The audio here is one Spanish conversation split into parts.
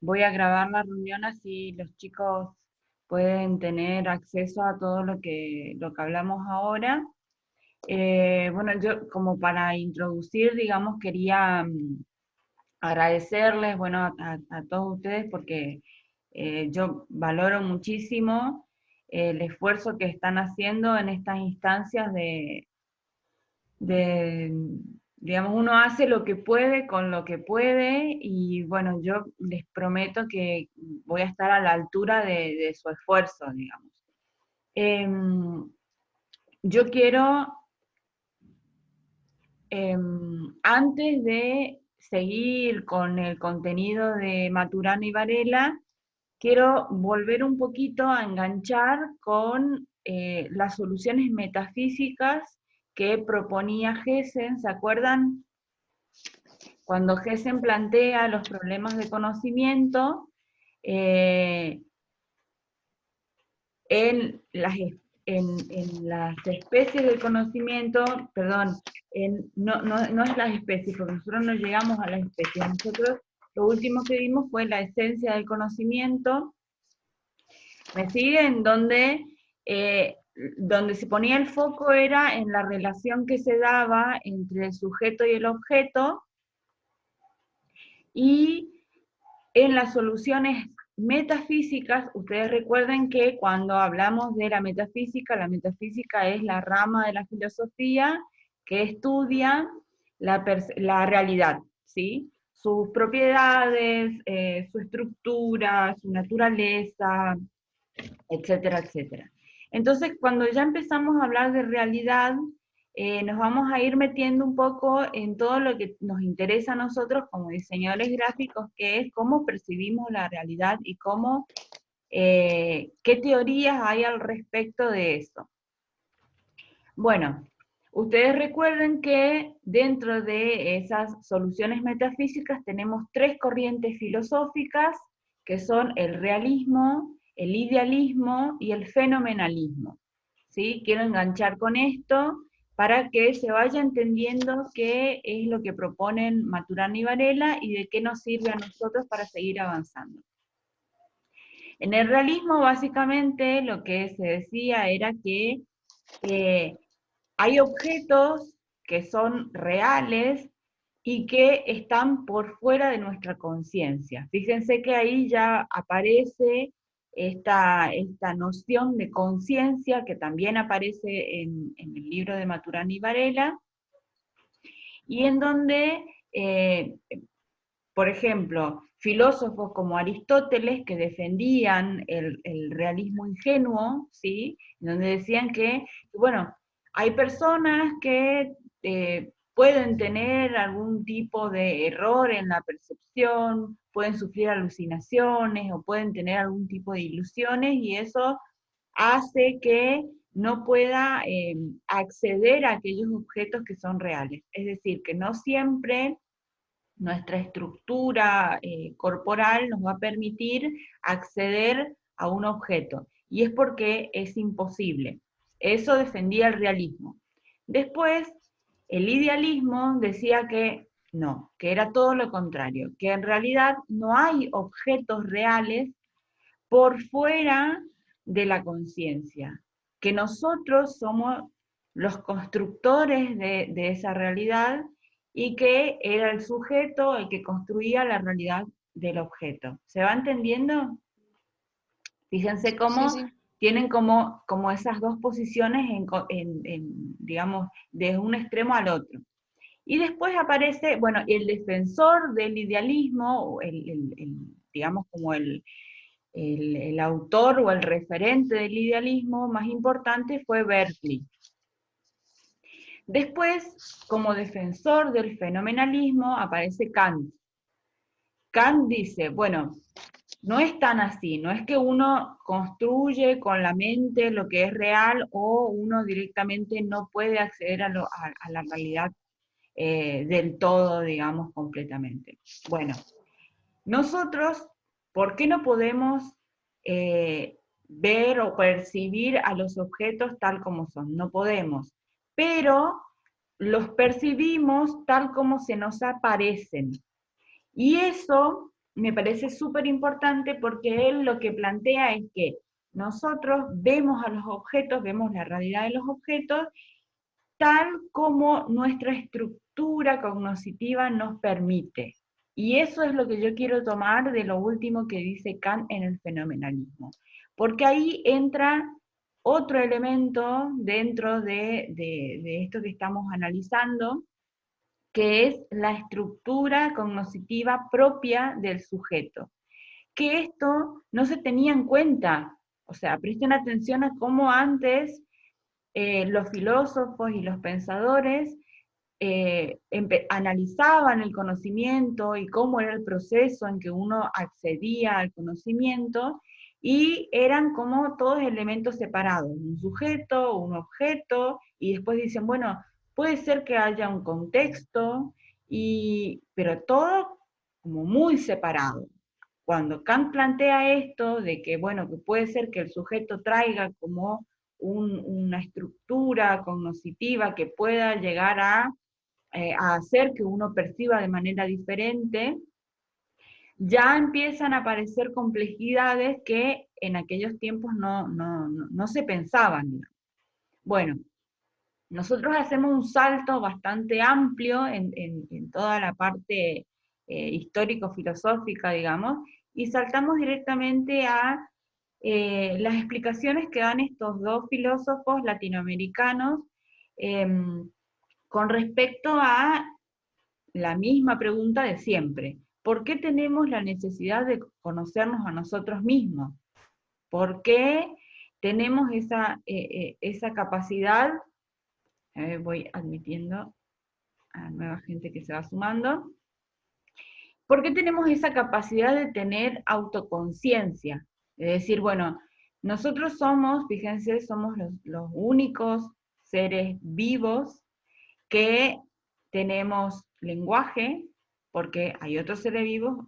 Voy a grabar la reunión así los chicos pueden tener acceso a todo lo que hablamos ahora. Bueno, yo como para introducir, digamos, quería agradecerles, bueno, a todos ustedes porque yo valoro muchísimo el esfuerzo que están haciendo en estas instancias de, digamos, uno hace lo que puede con lo que puede y bueno, yo les prometo que voy a estar a la altura de su esfuerzo, digamos. Em, yo quiero, antes de seguir con el contenido de Maturana y Varela, quiero volver un poquito a enganchar con las soluciones metafísicas que proponía Gessen, ¿se acuerdan? Cuando Gessen plantea los problemas de conocimiento, eh, en, las, en las especies del conocimiento, perdón, no es las especies, porque nosotros no llegamos a las especies, nosotros lo último que vimos fue la esencia del conocimiento, ¿me siguen? Donde se ponía el foco era en la relación que se daba entre el sujeto y el objeto, y en las soluciones metafísicas, ustedes recuerden que cuando hablamos de la metafísica es la rama de la filosofía que estudia la realidad, ¿sí? Sus propiedades, su estructura, su naturaleza, etcétera, etcétera. Entonces, cuando ya empezamos a hablar de realidad, nos vamos a ir metiendo un poco en todo lo que nos interesa a nosotros como diseñadores gráficos, que es cómo percibimos la realidad y cómo, qué teorías hay al respecto de eso. Bueno, ustedes recuerden que dentro de esas soluciones metafísicas tenemos tres corrientes filosóficas, que son el realismo, el idealismo y el fenomenalismo. ¿Sí? Quiero enganchar con esto para que se vaya entendiendo qué es lo que proponen Maturana y Varela y de qué nos sirve a nosotros para seguir avanzando. En el realismo, básicamente, lo que se decía era que eh, hay objetos que son reales y que están por fuera de nuestra conciencia. Fíjense que ahí ya aparece esta noción de conciencia que también aparece en el libro de Maturana y Varela, y en donde, por ejemplo, filósofos como Aristóteles, que defendían el realismo ingenuo, ¿sí? Donde decían que, bueno, hay personas que pueden tener algún tipo de error en la percepción, pueden sufrir alucinaciones o pueden tener algún tipo de ilusiones y eso hace que no pueda acceder a aquellos objetos que son reales. Es decir, que no siempre nuestra estructura corporal nos va a permitir acceder a un objeto. Y es porque es imposible. Eso defendía el realismo. Después, el idealismo decía que no, que era todo lo contrario, que en realidad no hay objetos reales por fuera de la conciencia, que nosotros somos los constructores de esa realidad y que era el sujeto el que construía la realidad del objeto. ¿Se va entendiendo? Fíjense Sí, cómo sí. tienen como esas dos posiciones, digamos, de un extremo al otro. Y después aparece, bueno, el defensor del idealismo, digamos como el autor o el referente del idealismo más importante fue Berkeley. Después, como defensor del fenomenalismo, aparece Kant. Kant dice, bueno, no es tan así, no es que uno construye con la mente lo que es real o uno directamente no puede acceder a la realidad del todo, digamos, completamente. Bueno, nosotros, ¿por qué no podemos ver o percibir a los objetos tal como son? No podemos, pero los percibimos tal como se nos aparecen. Y eso me parece súper importante porque él lo que plantea es que nosotros vemos a los objetos, vemos la realidad de los objetos, tal como nuestra estructura cognitiva nos permite. Y eso es lo que yo quiero tomar de lo último que dice Kant en el fenomenalismo. Porque ahí entra otro elemento dentro de esto que estamos analizando, que es la estructura cognitiva propia del sujeto. Que esto no se tenía en cuenta. O sea, presten atención a cómo antes los filósofos y los pensadores analizaban el conocimiento y cómo era el proceso en que uno accedía al conocimiento, y eran como todos elementos separados, un sujeto, un objeto, y después dicen, bueno, puede ser que haya un contexto, pero todo como muy separado. Cuando Kant plantea esto de que, bueno, que puede ser que el sujeto traiga como una estructura cognitiva que pueda llegar a hacer que uno perciba de manera diferente, ya empiezan a aparecer complejidades que en aquellos tiempos no se pensaban. Bueno, nosotros hacemos un salto bastante amplio en toda la parte histórico-filosófica, digamos, y saltamos directamente a las explicaciones que dan estos dos filósofos latinoamericanos eh, con respecto a la misma pregunta de siempre. ¿Por qué tenemos la necesidad de conocernos a nosotros mismos? ¿Por qué tenemos esa capacidad? Voy admitiendo a nueva gente que se va sumando. ¿Por qué tenemos esa capacidad de tener autoconciencia? De decir, bueno, nosotros somos, fíjense, somos los únicos seres vivos que tenemos lenguaje, porque hay otros seres vivos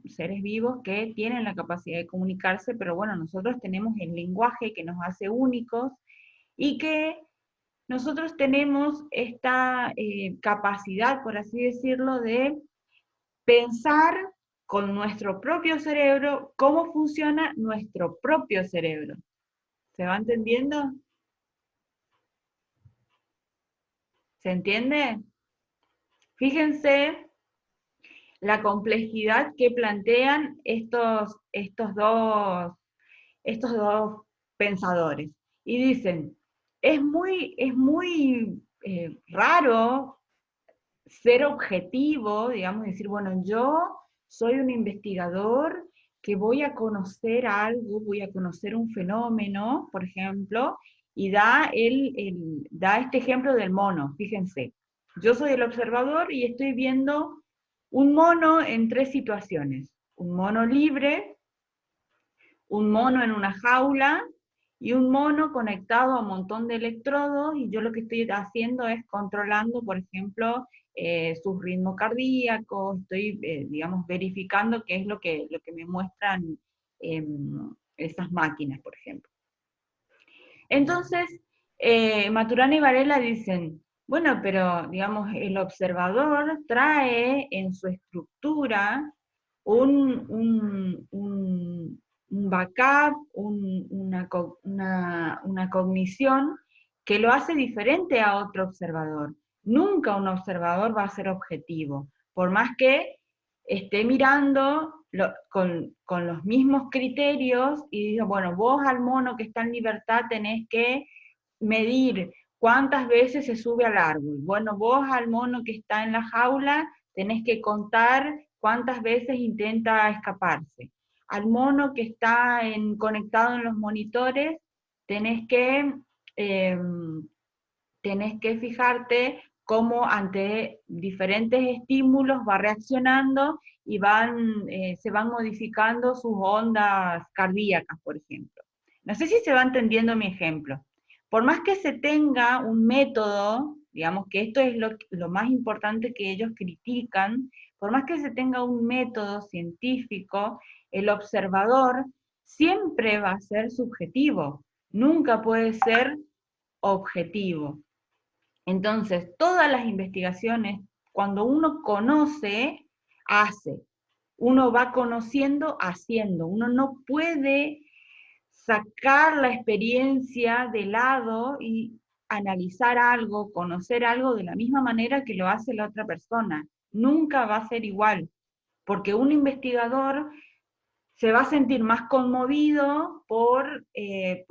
que tienen la capacidad de comunicarse, pero bueno, nosotros tenemos el lenguaje que nos hace únicos, y que nosotros tenemos esta capacidad, por así decirlo, de pensar con nuestro propio cerebro cómo funciona nuestro propio cerebro. ¿Se va entendiendo? ¿Se entiende? Fíjense la complejidad que plantean estos dos pensadores. Y dicen, es muy raro ser objetivo, digamos, decir, bueno, yo soy un investigador que voy a conocer algo, voy a conocer un fenómeno, por ejemplo, y da este ejemplo del mono, fíjense. Yo soy el observador y estoy viendo un mono en tres situaciones. Un mono libre, un mono en una jaula y un mono conectado a un montón de electrodos, y yo lo que estoy haciendo es controlando, por ejemplo, su ritmo cardíaco, estoy, digamos, verificando qué es lo que me muestran esas máquinas, por ejemplo. Entonces, Maturana y Varela dicen, bueno, pero digamos, el observador trae en su estructura un backup, una cognición que lo hace diferente a otro observador. Nunca un observador va a ser objetivo, por más que esté mirando con los mismos criterios y diga, bueno, vos al mono que está en libertad tenés que medir cuántas veces se sube al árbol. Bueno, vos al mono que está en la jaula tenés que contar cuántas veces intenta escaparse. Al mono que está conectado en los monitores tenés que, eh, tenés que fijarte cómo ante diferentes estímulos va reaccionando y se van modificando sus ondas cardíacas, por ejemplo. No sé si se va entendiendo mi ejemplo. Por más que se tenga un método, digamos que esto es lo más importante que ellos critican, por más que se tenga un método científico, el observador siempre va a ser subjetivo, nunca puede ser objetivo. Entonces, todas las investigaciones, cuando uno conoce, hace. uno va conociendo haciendo, uno no puede sacar la experiencia de lado y analizar algo, conocer algo de la misma manera que lo hace la otra persona. Nunca va a ser igual, porque un investigador se va a sentir más conmovido por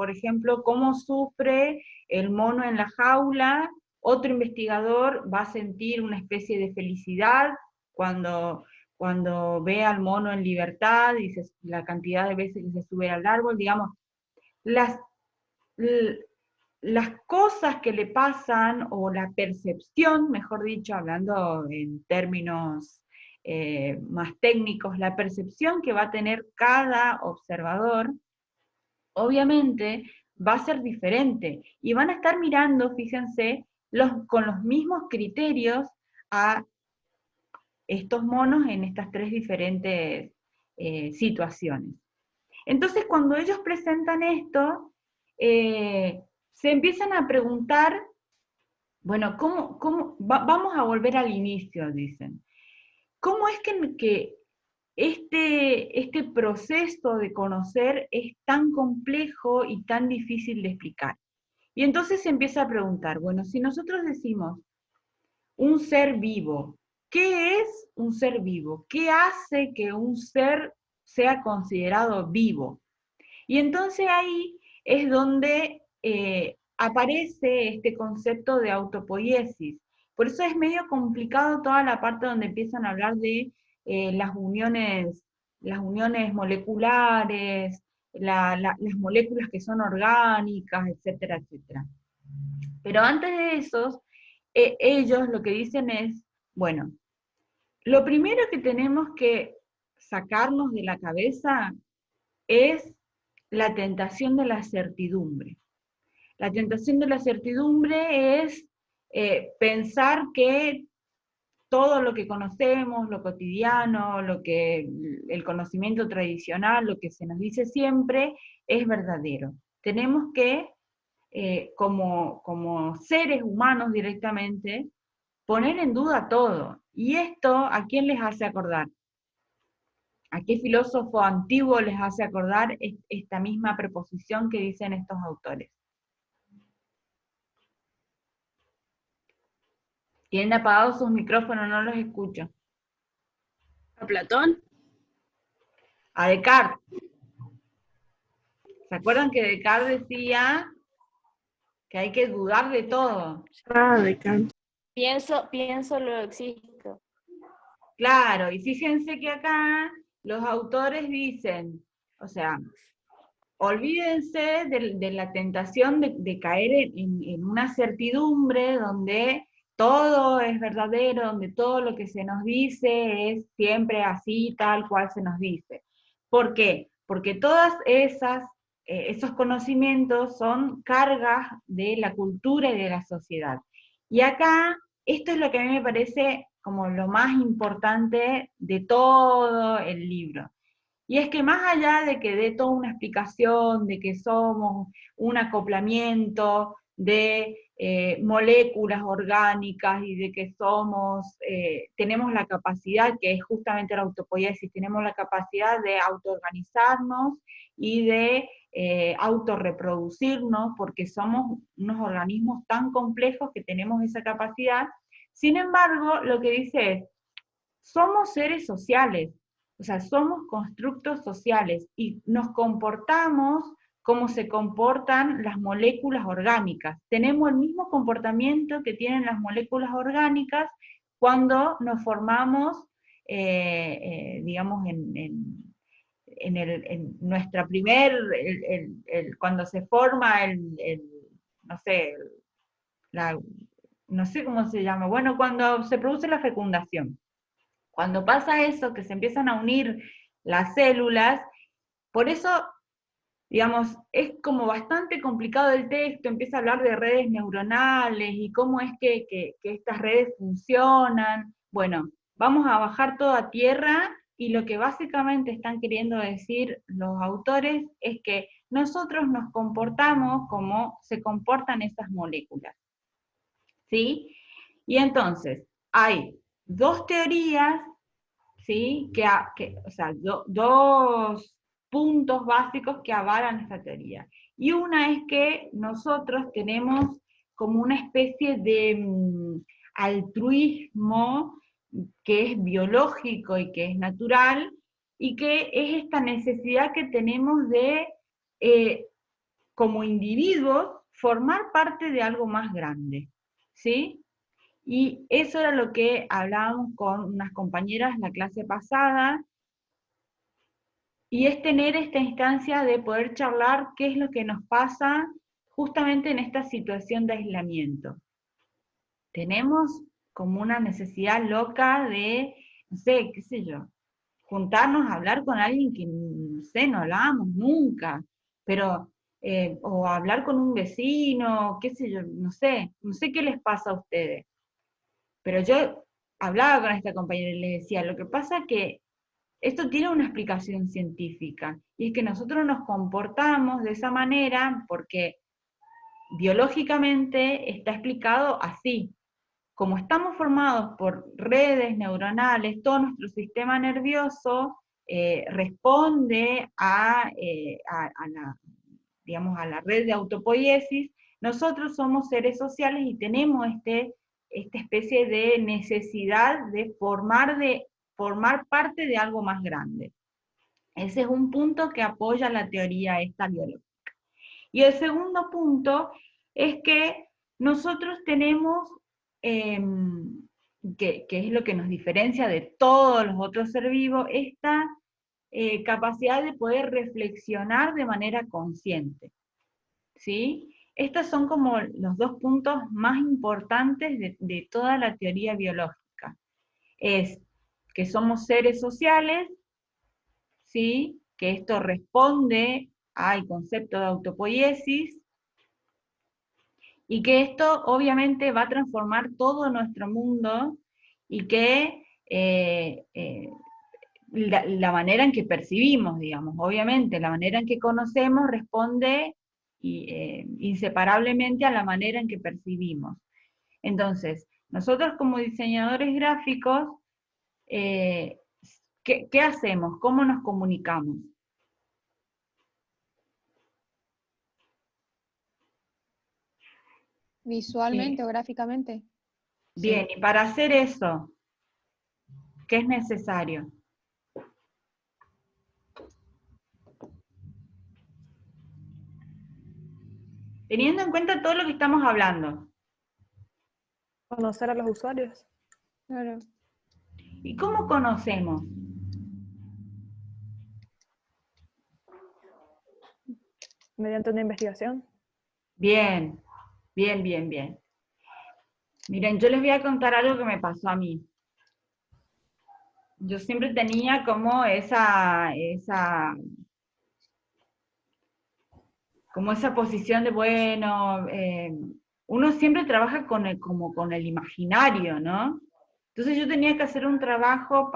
ejemplo, cómo sufre el mono en la jaula. Otro investigador va a sentir una especie de felicidad cuando ve al mono en libertad y la cantidad de veces que se sube al árbol, digamos, las, las cosas que le pasan, o la percepción, mejor dicho, hablando en términos más técnicos, la percepción que va a tener cada observador, obviamente va a ser diferente, y van a estar mirando, fíjense, con los mismos criterios a estos monos en estas tres diferentes situaciones. Entonces, cuando ellos presentan esto, se empiezan a preguntar, bueno, vamos a volver al inicio, dicen. ¿Cómo es que este proceso de conocer es tan complejo y tan difícil de explicar? Y entonces se empieza a preguntar, bueno, si nosotros decimos un ser vivo, ¿qué es un ser vivo? ¿Qué hace que un ser sea considerado vivo? Y entonces ahí es donde aparece este concepto de autopoiesis. Por eso es medio complicado toda la parte donde empiezan a hablar de las uniones moleculares, las moléculas que son orgánicas, etcétera, etcétera. Pero antes de eso, ellos lo que dicen es, bueno, lo primero que tenemos que sacarnos de la cabeza es la tentación de la certidumbre. La tentación de la certidumbre es pensar que todo lo que conocemos, lo cotidiano, el conocimiento tradicional, lo que se nos dice siempre, es verdadero. Tenemos que, como seres humanos directamente, poner en duda todo. ¿Y esto a quién les hace acordar? ¿A qué filósofo antiguo les hace acordar esta misma preposición que dicen estos autores? Tienen apagados sus micrófonos, no los escucho. ¿A Platón? A Descartes. ¿Se acuerdan que Descartes decía que hay que dudar de todo? Ah, Descartes. Pienso, luego existo. Claro, y fíjense que acá los autores dicen, o sea, olvídense de la tentación de caer en una certidumbre donde todo es verdadero, donde todo lo que se nos dice es siempre así, tal cual se nos dice. ¿Por qué? Porque todas esos conocimientos son cargas de la cultura y de la sociedad. Y acá, esto es lo que a mí me parece como lo más importante de todo el libro. Y es que más allá de que dé toda una explicación de que somos un acoplamiento de moléculas orgánicas y de que tenemos la capacidad, que es justamente la autopoiesis, tenemos la capacidad de autoorganizarnos y de autorreproducirnos, porque somos unos organismos tan complejos que tenemos esa capacidad. Sin embargo, lo que dice es, somos seres sociales, o sea, somos constructos sociales y nos comportamos como se comportan las moléculas orgánicas. Tenemos el mismo comportamiento que tienen las moléculas orgánicas cuando nos formamos, digamos, en nuestra cuando se forma no sé, no sé cómo se llama, bueno, cuando se produce la fecundación. Cuando pasa eso, que se empiezan a unir las células, por eso, digamos, es como bastante complicado el texto, empieza a hablar de redes neuronales y cómo es que estas redes funcionan. Bueno, vamos a bajar todo a tierra, y lo que básicamente están queriendo decir los autores es que nosotros nos comportamos como se comportan esas moléculas. ¿Sí? Y entonces, hay dos teorías, ¿sí? O sea, dos puntos básicos que avalan esta teoría. Y una es que nosotros tenemos como una especie de altruismo que es biológico y que es natural, y que es esta necesidad que tenemos de, como individuos, formar parte de algo más grande, ¿sí? Y eso era lo que hablábamos con unas compañeras la clase pasada, y es tener esta instancia de poder charlar qué es lo que nos pasa justamente en esta situación de aislamiento. Tenemos como una necesidad loca de, no sé, qué sé yo, juntarnos a hablar con alguien que, no sé, no hablábamos nunca, pero, o hablar con un vecino, qué sé yo, no sé qué les pasa a ustedes. Pero yo hablaba con esta compañera y le decía, lo que pasa es que esto tiene una explicación científica, y es que nosotros nos comportamos de esa manera porque biológicamente está explicado así. Como estamos formados por redes neuronales, todo nuestro sistema nervioso responde a la, digamos, a la red de autopoiesis. Nosotros somos seres sociales y tenemos esta especie de necesidad de formar parte de algo más grande. Ese es un punto que apoya la teoría esta biológica. Y el segundo punto es que nosotros tenemos, eh, que es lo que nos diferencia de todos los otros seres vivos, esta capacidad de poder reflexionar de manera consciente, ¿sí? Estos son como los dos puntos más importantes de toda la teoría biológica. Es que somos seres sociales, ¿sí? Que esto responde al concepto de autopoiesis, y que esto obviamente va a transformar todo nuestro mundo, y que la manera en que percibimos, digamos, obviamente, la manera en que conocemos responde inseparablemente a la manera en que percibimos. Entonces, nosotros como diseñadores gráficos, eh, ¿qué hacemos? ¿Cómo nos comunicamos? Visualmente o gráficamente. Bien, y para hacer eso, ¿qué es necesario? Teniendo en cuenta todo lo que estamos hablando. Conocer a los usuarios. Claro. ¿Y cómo conocemos? Mediante una investigación. Bien, bien, bien, bien. Miren, yo les voy a contar algo que me pasó a mí. Yo siempre tenía como como esa posición de, bueno, uno siempre trabaja como con el imaginario, ¿no? Entonces yo tenía que hacer un trabajo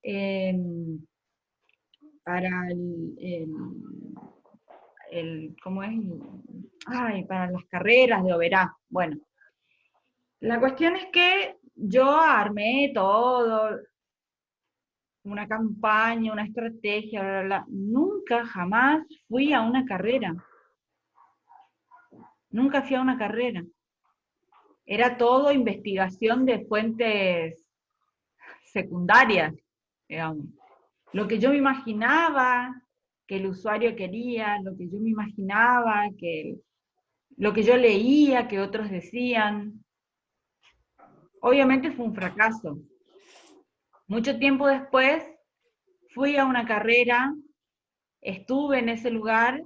eh, para ¿cómo es? Ay, para las carreras de Oberá. Bueno, la cuestión es que yo armé todo, una campaña, una estrategia, bla, bla, bla. Nunca, jamás fui a una carrera. Nunca fui a una carrera. Era todo investigación de fuentes secundarias, digamos. Lo que yo me imaginaba que el usuario quería, lo que yo me imaginaba, lo que yo leía, que otros decían. Obviamente fue un fracaso. Mucho tiempo después fui a una carrera, estuve en ese lugar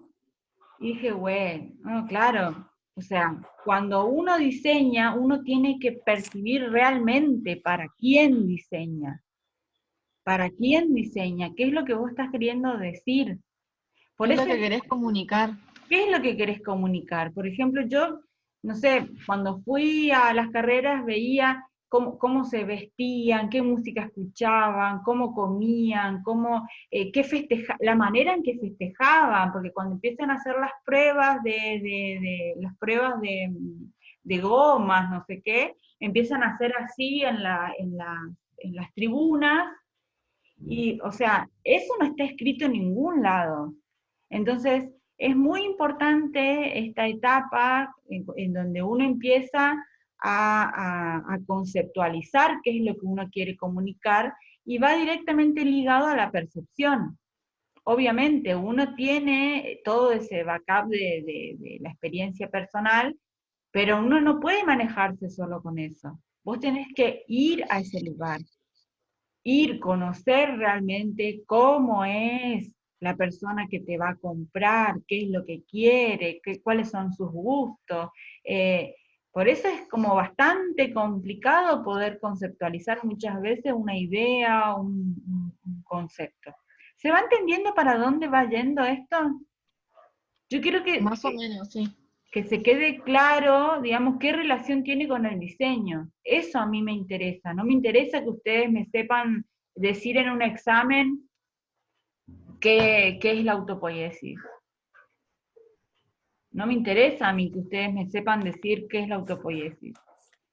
y dije, bueno, no, claro, o sea, cuando uno diseña, uno tiene que percibir realmente para quién diseña. ¿Para quién diseña? ¿Qué es lo que vos estás queriendo decir? Por Es lo eso, que querés comunicar. ¿qué es lo que querés comunicar? Por ejemplo, yo, no sé, cuando fui a las carreras veía cómo se vestían, qué música escuchaban, cómo comían, la manera en que festejaban, porque cuando empiezan a hacer las pruebas de gomas, no sé qué, empiezan a hacer así en las tribunas, Y, o sea, eso no está escrito en ningún lado. Entonces, es muy importante esta etapa en donde uno empieza a conceptualizar qué es lo que uno quiere comunicar y va directamente ligado a la percepción. Obviamente, uno tiene todo ese backup de la experiencia personal, pero uno no puede manejarse solo con eso. Vos tenés que ir a ese lugar, ir, conocer realmente cómo es la persona que te va a comprar, qué es lo que quiere, cuáles son sus gustos. Eh, por eso es como bastante complicado poder conceptualizar muchas veces una idea, un concepto. ¿Se va entendiendo para dónde va yendo esto? Yo quiero Más o menos, sí. que se quede claro, digamos, qué relación tiene con el diseño. Eso a mí me interesa. No me interesa que ustedes me sepan decir en un examen qué es la autopoiesis. No me interesa a mí que ustedes me sepan decir qué es la autopoiesis.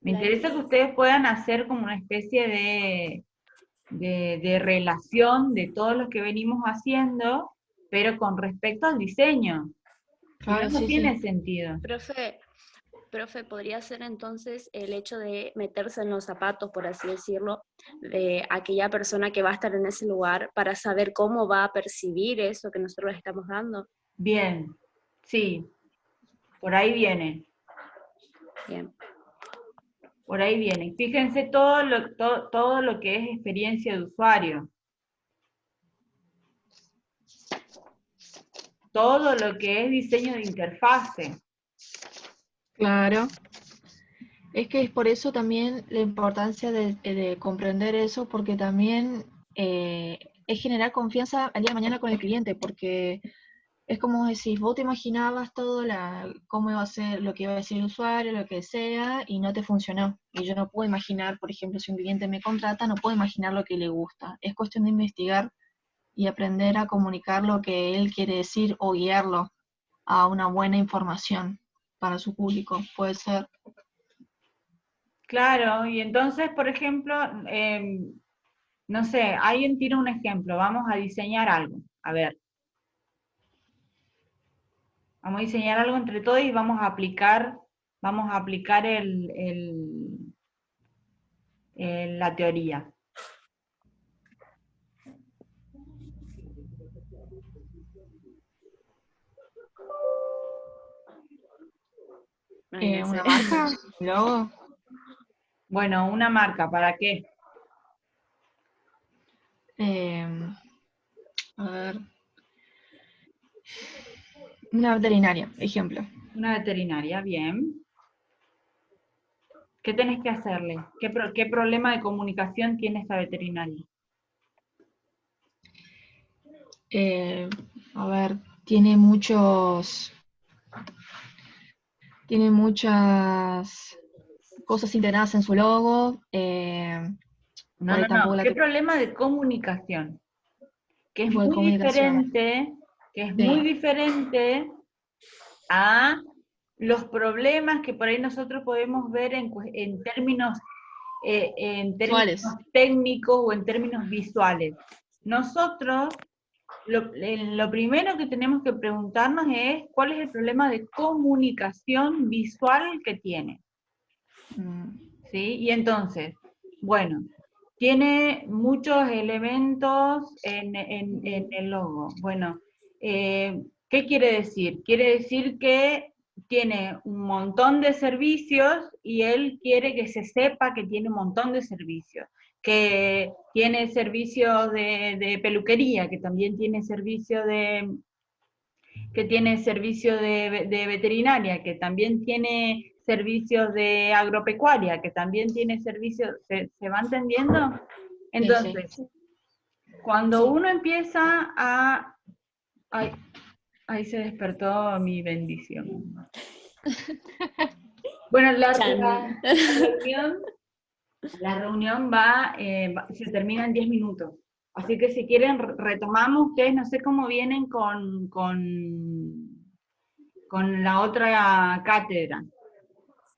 Me interesa que ustedes puedan hacer como una especie de relación de todo lo que venimos haciendo, pero con respecto al diseño. Claro, Si no, no sí, tiene sí. sentido. Profe, podría ser entonces el hecho de meterse en los zapatos, por así decirlo, de aquella persona que va a estar en ese lugar para saber cómo va a percibir eso que nosotros le estamos dando. Bien, sí, por ahí viene. Bien. Por ahí viene. Fíjense todo lo que es experiencia de usuario. Todo lo que es diseño de interfase. Claro. Es que es por eso también la importancia de comprender eso, porque también es generar confianza al día de mañana con el cliente, porque es como decís, vos te imaginabas todo cómo iba a ser, lo que iba a decir el usuario, lo que sea, y no te funcionó. Y yo no puedo imaginar, por ejemplo, si un cliente me contrata, no puedo imaginar lo que le gusta. Es cuestión de investigar y aprender a comunicar lo que él quiere decir o guiarlo a una buena información para su público. Puede ser. Claro, y entonces, por ejemplo, no sé, alguien tira un ejemplo, vamos a diseñar algo. A ver, vamos a diseñar algo entre todos y vamos a aplicar la teoría. Ay, no Una sé. marca, un logo. Bueno, una marca, ¿para qué? A ver, una veterinaria, ejemplo. Una veterinaria, bien. ¿Qué tenés que hacerle? ¿Qué problema de comunicación tiene esta veterinaria? A ver, tiene muchas cosas integradas en su logo. No, Por no, ahí no. tampoco la ¿Qué problema de comunicación? Que es tipo de muy comunicación. diferente, que es muy Sí. diferente a los problemas que por ahí nosotros podemos ver en términos Visuales. técnicos o en términos visuales. Nosotros, lo primero que tenemos que preguntarnos es cuál es el problema de comunicación visual que tiene. ¿Sí? Y entonces, bueno, tiene muchos elementos en el logo. Bueno, ¿qué quiere decir? Quiere decir que tiene un montón de servicios y él quiere que se sepa que tiene un montón de servicios, que tiene servicios de peluquería, que también tiene servicio de veterinaria, que también tiene servicios de agropecuaria, que también tiene servicios, ¿se va entendiendo? Sí, sí. Entonces, cuando uno empieza a... Ay, ahí se despertó mi bendición. Bueno, Chan. reunión, la reunión se termina en 10 minutos. Así que si quieren, retomamos. Ustedes no sé cómo vienen con la otra cátedra.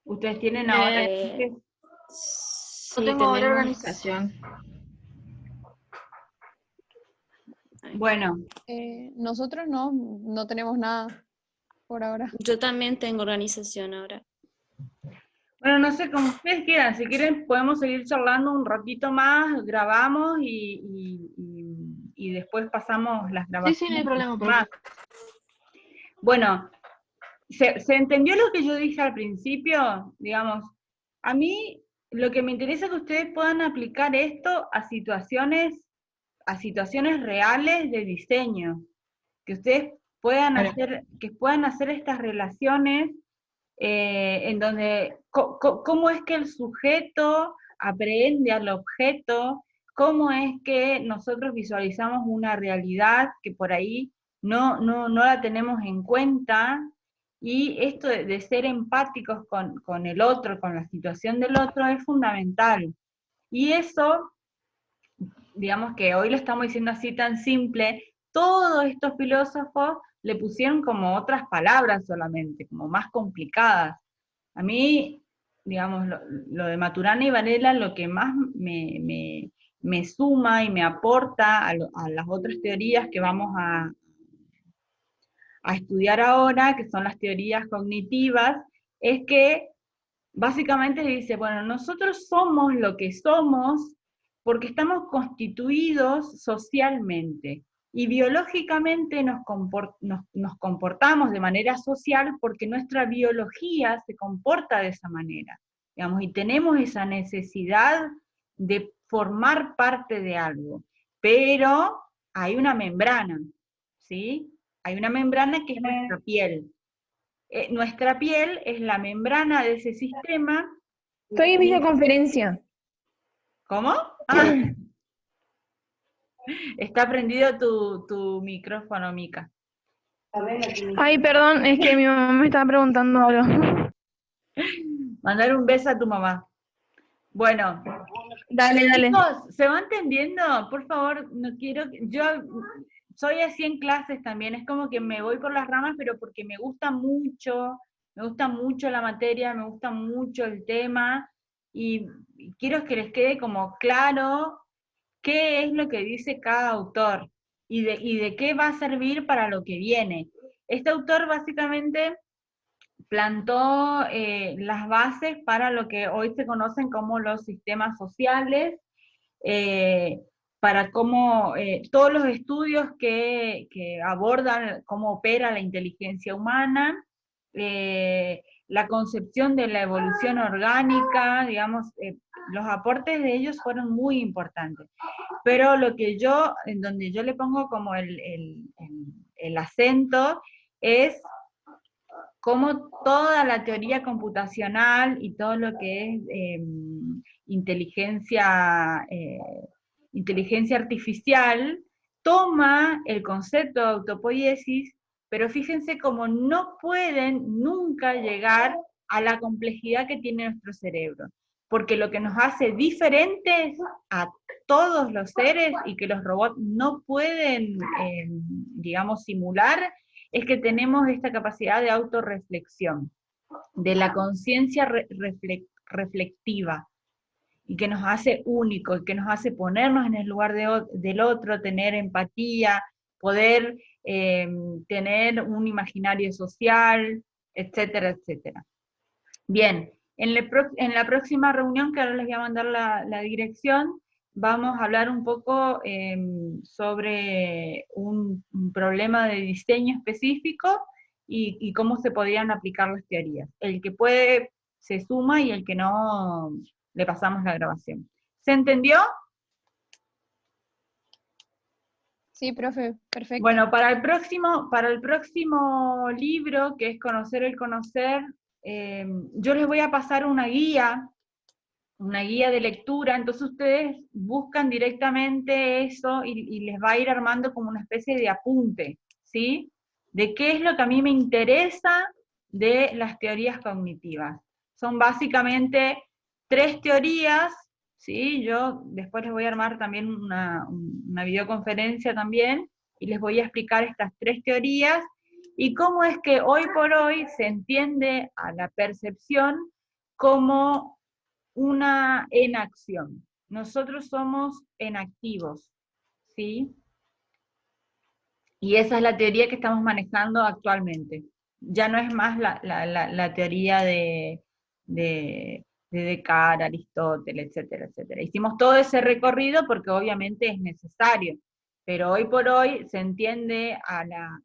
Ustedes tienen ahora... Yo Sí, tengo la tenemos. organización. Bueno, Nosotros no tenemos nada por ahora. Yo también tengo organización ahora. bueno, no sé, como ustedes quieran, si quieren podemos seguir charlando un ratito más, grabamos y después pasamos las Sí, grabaciones. sí, no hay problema, más. profe. Bueno, ¿se entendió lo que yo dije al principio? Digamos, a mí lo que me interesa es que ustedes puedan aplicar esto a situaciones reales de diseño, que ustedes puedan Claro. hacer estas relaciones en donde, cómo es que el sujeto aprehende al objeto, cómo es que nosotros visualizamos una realidad que por ahí no la tenemos en cuenta, y esto de ser empáticos con el otro, con la situación del otro, es fundamental. Y eso, digamos que hoy lo estamos diciendo así tan simple, todos estos filósofos le pusieron como otras palabras solamente, como más complicadas. A mí, digamos, lo de Maturana y Varela, lo que más me suma y me aporta a las otras teorías que vamos a estudiar ahora, que son las teorías cognitivas, es que básicamente dice, bueno, nosotros somos lo que somos porque estamos constituidos socialmente, y biológicamente nos comportamos de manera social porque nuestra biología se comporta de esa manera, digamos, y tenemos esa necesidad de formar parte de algo, pero hay una membrana, ¿sí? Hay una membrana que es nuestra piel. Nuestra piel es la membrana de ese sistema. Estoy en videoconferencia. ¿Cómo? Ah, está prendido tu micrófono, Mica. Ay, perdón, es que mi mamá me estaba preguntando algo. Mandar un beso a tu mamá. Bueno, Dale, dale. chicos, ¿se va entendiendo? Por favor, no quiero, yo soy así en clases también, es como que me voy por las ramas, pero porque me gusta mucho la materia, me gusta mucho el tema, y quiero que les quede como claro qué es lo que dice cada autor, y de qué va a servir para lo que viene. Este autor básicamente plantó las bases para lo que hoy se conocen como los sistemas sociales, para cómo todos los estudios que abordan cómo opera la inteligencia humana, la concepción de la evolución orgánica, digamos, los aportes de ellos fueron muy importantes. Pero lo que en donde yo le pongo como el acento es cómo toda la teoría computacional y todo lo que es inteligencia artificial toma el concepto de autopoiesis, pero fíjense cómo no pueden nunca llegar a la complejidad que tiene nuestro cerebro, porque lo que nos hace diferentes a todos los seres y que los robots no pueden, digamos, simular, es que tenemos esta capacidad de autorreflexión, de la conciencia reflectiva, y que nos hace únicos, que nos hace ponernos en el lugar del otro, tener empatía, poder tener un imaginario social, etcétera, etcétera. Bien, en la próxima reunión, que ahora les voy a mandar la dirección, vamos a hablar un poco sobre un problema de diseño específico y cómo se podrían aplicar las teorías. El que puede se suma y el que no, le pasamos la grabación. ¿Se entendió? Sí, profe, perfecto. Bueno, para el próximo libro, que es Conocer el Conocer, yo les voy a pasar una guía de lectura, entonces ustedes buscan directamente eso y les va a ir armando como una especie de apunte, ¿sí? De qué es lo que a mí me interesa de las teorías cognitivas. Son básicamente 3 teorías, ¿sí? Yo después les voy a armar también una videoconferencia también, y les voy a explicar estas 3 teorías, y cómo es que hoy por hoy se entiende a la percepción como una enacción. Nosotros somos enactivos, ¿sí? Y esa es la teoría que estamos manejando actualmente. Ya no es más la teoría de Descartes, Aristóteles, etcétera, etcétera. Hicimos todo ese recorrido porque obviamente es necesario, pero hoy por hoy se entiende a la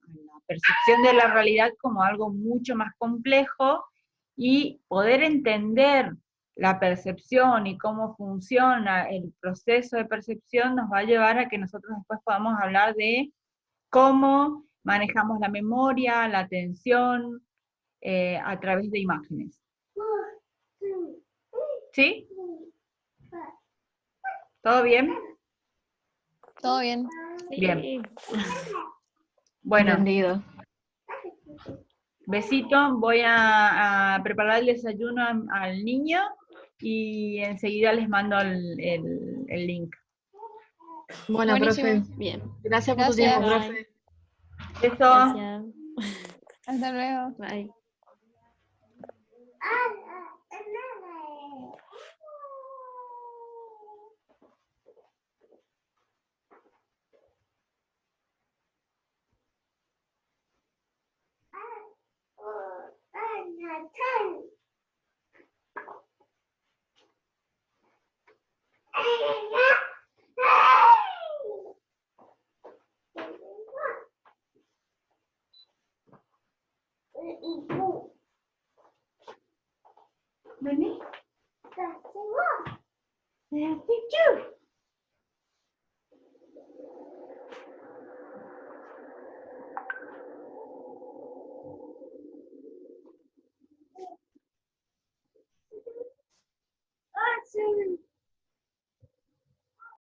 percepción de la realidad como algo mucho más complejo, y poder entender la percepción y cómo funciona el proceso de percepción nos va a llevar a que nosotros después podamos hablar de cómo manejamos la memoria, la atención, a través de imágenes. ¿Sí? ¿Todo bien? Todo bien. Bien. Sí. Bueno, Entendido. besito, voy a preparar el desayuno al niño y enseguida les mando el link. Bueno, Buenísimo. profe, Bien. gracias por tu tiempo, Gracias. profe. Beso. Gracias. Hasta luego. Bye. Vení. That's it.